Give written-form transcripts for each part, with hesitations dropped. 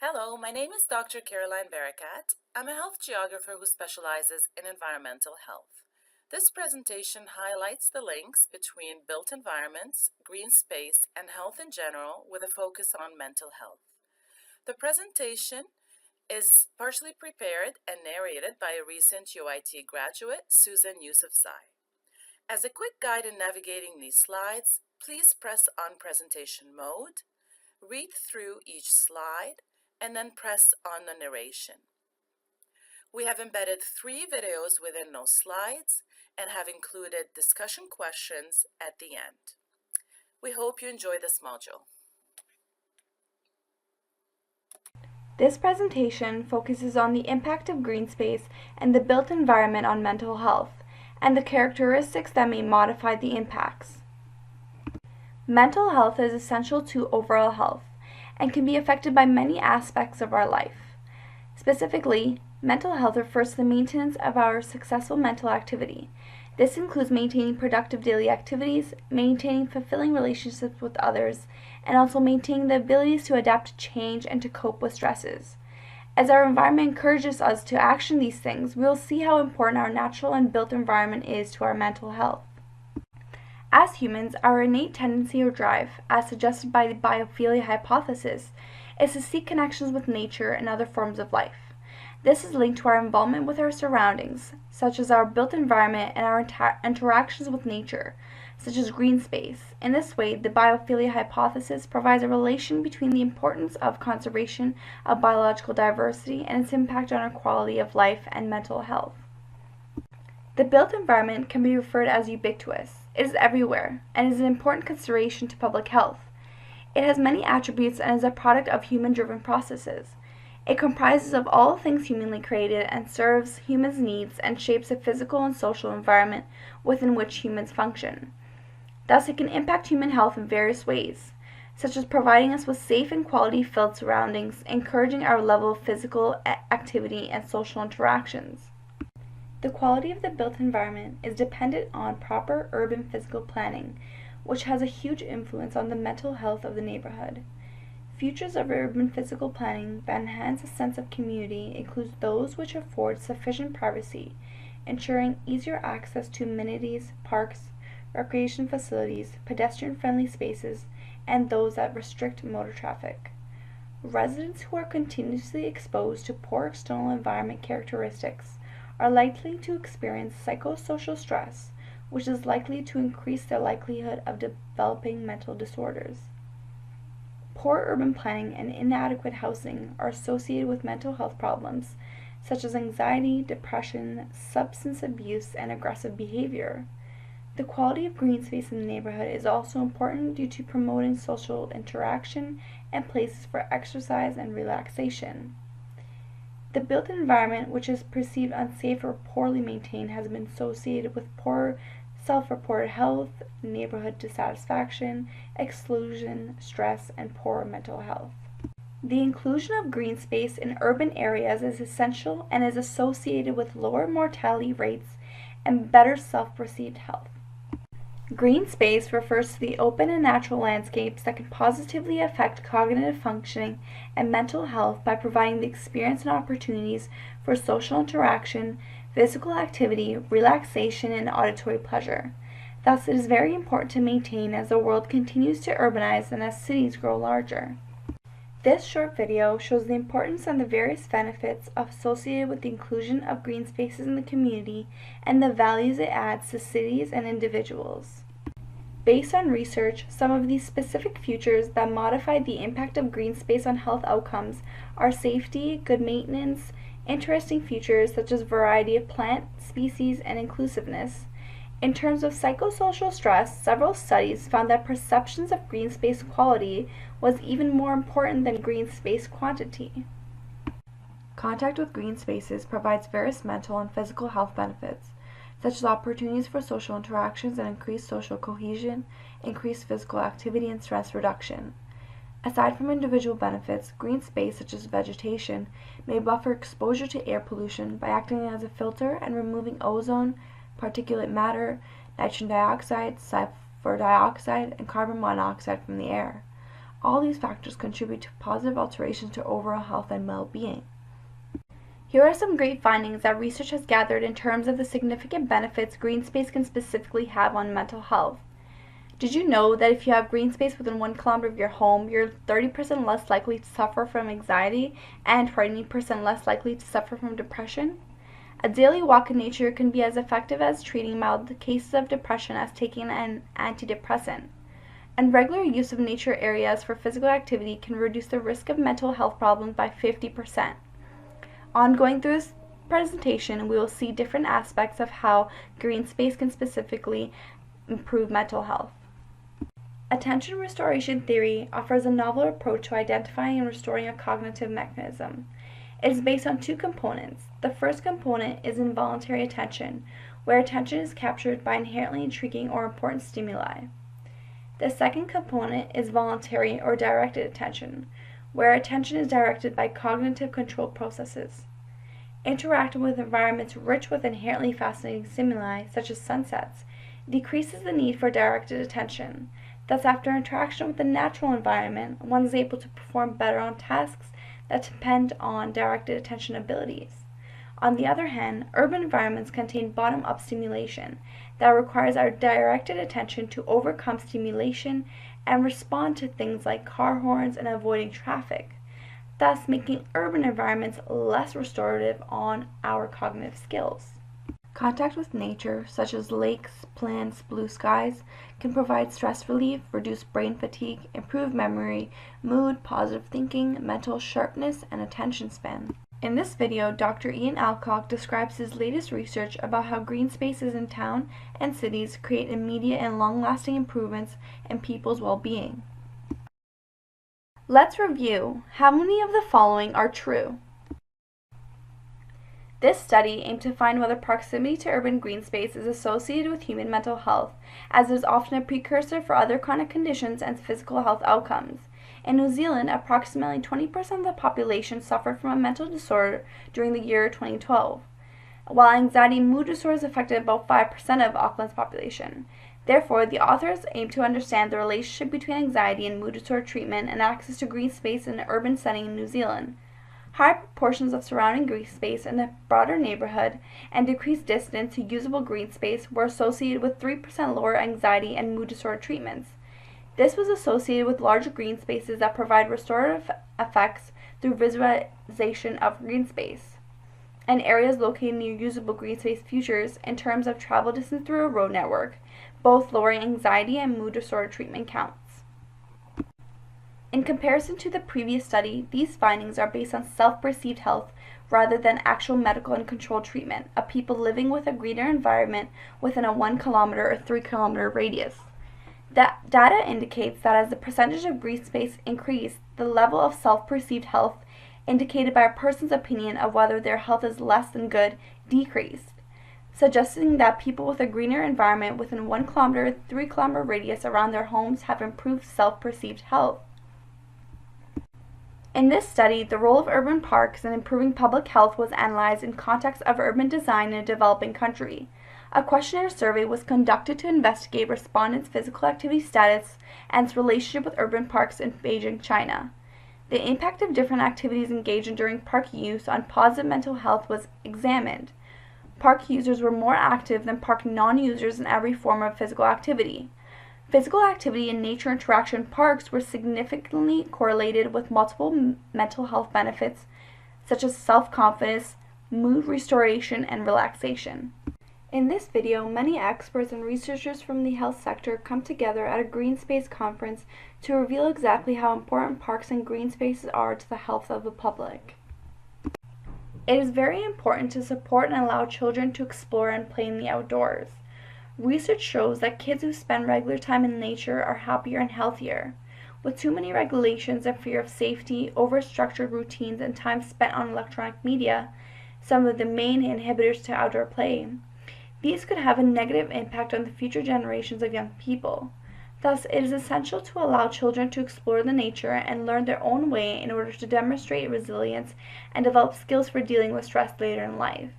Hello, my name is Dr. Caroline Barakat. I'm a health geographer who specializes in environmental health. This presentation highlights the links between built environments, green space, and health in general with a focus on mental health. The presentation is partially prepared and narrated by a recent UIT graduate, Susan Yousafzai. As a quick guide in navigating these slides, please press on presentation mode, read through each slide, and then press on the narration. We have embedded 3 videos within those slides and have included discussion questions at the end. We hope you enjoy this module. This presentation focuses on the impact of green space and the built environment on mental health, and the characteristics that may modify the impacts. Mental health is essential to overall health and can be affected by many aspects of our life. Specifically, mental health refers to the maintenance of our successful mental activity. This includes maintaining productive daily activities, maintaining fulfilling relationships with others, and also maintaining the abilities to adapt to change and to cope with stresses. As our environment encourages us to action these things, we will see how important our natural and built environment is to our mental health. As humans, our innate tendency or drive, as suggested by the biophilia hypothesis, is to seek connections with nature and other forms of life. This is linked to our involvement with our surroundings, such as our built environment and our interactions with nature, such as green space. In this way, the biophilia hypothesis provides a relation between the importance of conservation of biological diversity and its impact on our quality of life and mental health. The built environment can be referred as ubiquitous. It is everywhere and is an important consideration to public health. It has many attributes and is a product of human-driven processes. It comprises of all things humanly created and serves humans' needs and shapes the physical and social environment within which humans function. Thus, it can impact human health in various ways, such as providing us with safe and quality-filled surroundings, encouraging our level of physical activity and social interactions. The quality of the built environment is dependent on proper urban physical planning, which has a huge influence on the mental health of the neighborhood. Features of urban physical planning that enhance a sense of community include those which afford sufficient privacy, ensuring easier access to amenities, parks, recreation facilities, pedestrian-friendly spaces, and those that restrict motor traffic. Residents who are continuously exposed to poor external environment characteristics are likely to experience psychosocial stress, which is likely to increase their likelihood of developing mental disorders. Poor urban planning and inadequate housing are associated with mental health problems such as anxiety, depression, substance abuse, and aggressive behavior. The quality of green space in the neighborhood is also important due to promoting social interaction and places for exercise and relaxation. The built environment, which is perceived unsafe or poorly maintained, has been associated with poor self-reported health, neighborhood dissatisfaction, exclusion, stress, and poor mental health. The inclusion of green space in urban areas is essential and is associated with lower mortality rates and better self-perceived health. Green space refers to the open and natural landscapes that can positively affect cognitive functioning and mental health by providing the experience and opportunities for social interaction, physical activity, relaxation, and auditory pleasure. Thus, it is very important to maintain as the world continues to urbanize and as cities grow larger. This short video shows the importance and the various benefits associated with the inclusion of green spaces in the community and the values it adds to cities and individuals. Based on research, some of these specific features that modify the impact of green space on health outcomes are safety, good maintenance, interesting features such as variety of plant species, and inclusiveness. In terms of psychosocial stress, several studies found that perceptions of green space quality was even more important than green space quantity. Contact with green spaces provides various mental and physical health benefits, such as opportunities for social interactions and increased social cohesion, increased physical activity, and stress reduction. Aside from individual benefits, green space such as vegetation may buffer exposure to air pollution by acting as a filter and removing ozone, particulate matter, nitrogen dioxide, sulfur dioxide, and carbon monoxide from the air. All these factors contribute to positive alterations to overall health and well-being. Here are some great findings that research has gathered in terms of the significant benefits green space can specifically have on mental health. Did you know that if you have green space within 1 kilometer of your home, you're 30% less likely to suffer from anxiety and 20% less likely to suffer from depression? A daily walk in nature can be as effective as treating mild cases of depression as taking an antidepressant. And regular use of nature areas for physical activity can reduce the risk of mental health problems by 50%. Ongoing through this presentation, we will see different aspects of how green space can specifically improve mental health. Attention restoration theory offers a novel approach to identifying and restoring a cognitive mechanism. It is based on 2 components. The first component is involuntary attention, where attention is captured by inherently intriguing or important stimuli. The second component is voluntary or directed attention, where attention is directed by cognitive control processes. Interacting with environments rich with inherently fascinating stimuli, such as sunsets, decreases the need for directed attention. Thus, after interaction with the natural environment, one is able to perform better on tasks that depend on directed attention abilities. On the other hand, urban environments contain bottom-up stimulation that requires our directed attention to overcome stimulation and respond to things like car horns and avoiding traffic, thus making urban environments less restorative on our cognitive skills. Contact with nature, such as lakes, plants, blue skies, can provide stress relief, reduce brain fatigue, improve memory, mood, positive thinking, mental sharpness, and attention span. In this video, Dr. Ian Alcock describes his latest research about how green spaces in town and cities create immediate and long-lasting improvements in people's well-being. Let's review. How many of the following are true? This study aimed to find whether proximity to urban green space is associated with human mental health, as it is often a precursor for other chronic conditions and physical health outcomes. In New Zealand, approximately 20% of the population suffered from a mental disorder during the year 2012, while anxiety and mood disorders affected about 5% of Auckland's population. Therefore, the authors aim to understand the relationship between anxiety and mood disorder treatment and access to green space in an urban setting in New Zealand. Higher proportions of surrounding green space in the broader neighborhood and decreased distance to usable green space were associated with 3% lower anxiety and mood disorder treatments. This was associated with larger green spaces that provide restorative effects through visualization of green space, and areas located near usable green space features in terms of travel distance through a road network, both lowering anxiety and mood disorder treatment counts. In comparison to the previous study, these findings are based on self-perceived health rather than actual medical and controlled treatment of people living with a greener environment within a 1 kilometer or 3 kilometer radius. That data indicates that as the percentage of green space increased, the level of self-perceived health indicated by a person's opinion of whether their health is less than good decreased, suggesting that people with a greener environment within 1 kilometer or 3 kilometer radius around their homes have improved self-perceived health. In this study, the role of urban parks in improving public health was analyzed in context of urban design in a developing country. A questionnaire survey was conducted to investigate respondents' physical activity status and its relationship with urban parks in Beijing, China. The impact of different activities engaged in during park use on positive mental health was examined. Park users were more active than park non-users in every form of physical activity. Physical activity and nature interaction in parks were significantly correlated with multiple mental health benefits such as self-confidence, mood restoration, and relaxation. In this video, many experts and researchers from the health sector come together at a green space conference to reveal exactly how important parks and green spaces are to the health of the public. It is very important to support and allow children to explore and play in the outdoors. Research shows that kids who spend regular time in nature are happier and healthier. With too many regulations and fear of safety, over-structured routines, and time spent on electronic media, some of the main inhibitors to outdoor play, these could have a negative impact on the future generations of young people. Thus, it is essential to allow children to explore the nature and learn their own way in order to demonstrate resilience and develop skills for dealing with stress later in life.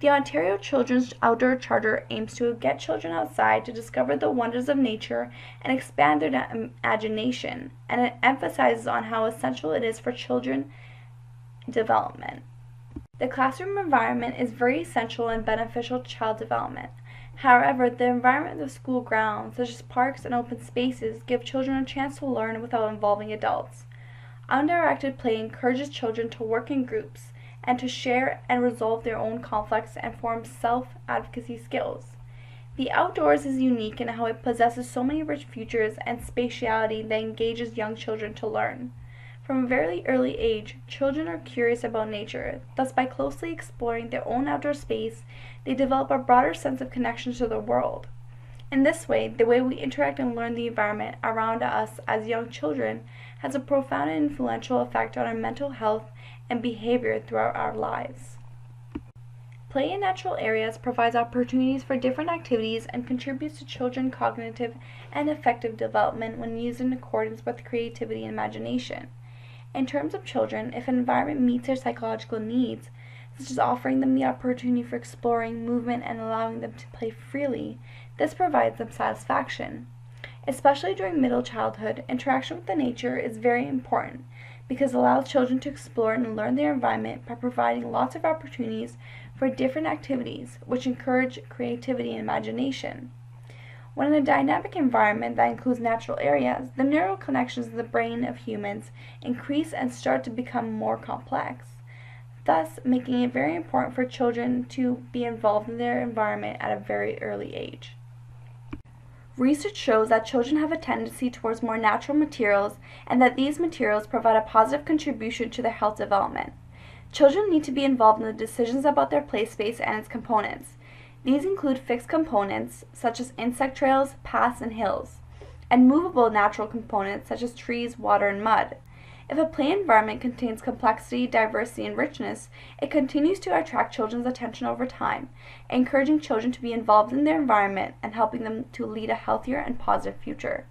The Ontario Children's Outdoor Charter aims to get children outside to discover the wonders of nature and expand their imagination, and it emphasizes on how essential it is for children development. The classroom environment is very essential and beneficial to child development. However, the environment of school grounds, such as parks and open spaces, give children a chance to learn without involving adults. Undirected play encourages children to work in groups and to share and resolve their own conflicts and form self-advocacy skills. The outdoors is unique in how it possesses so many rich features and spatiality that engages young children to learn. From a very early age, children are curious about nature. Thus, by closely exploring their own outdoor space, they develop a broader sense of connection to the world. In this way, the way we interact and learn the environment around us as young children has a profound and influential effect on our mental health and behavior throughout our lives. Play in natural areas provides opportunities for different activities and contributes to children's cognitive and affective development when used in accordance with creativity and imagination. In terms of children, if an environment meets their psychological needs, such as offering them the opportunity for exploring, movement, and allowing them to play freely, this provides them satisfaction. Especially during middle childhood, interaction with the nature is very important because it allows children to explore and learn their environment by providing lots of opportunities for different activities, which encourage creativity and imagination. When in a dynamic environment that includes natural areas, the neural connections in the brain of humans increase and start to become more complex, thus making it very important for children to be involved in their environment at a very early age. Research shows that children have a tendency towards more natural materials and that these materials provide a positive contribution to their health development. Children need to be involved in the decisions about their play space and its components. These include fixed components, such as insect trails, paths, and hills, and movable natural components, such as trees, water, and mud. If a play environment contains complexity, diversity, and richness, it continues to attract children's attention over time, encouraging children to be involved in their environment and helping them to lead a healthier and positive future.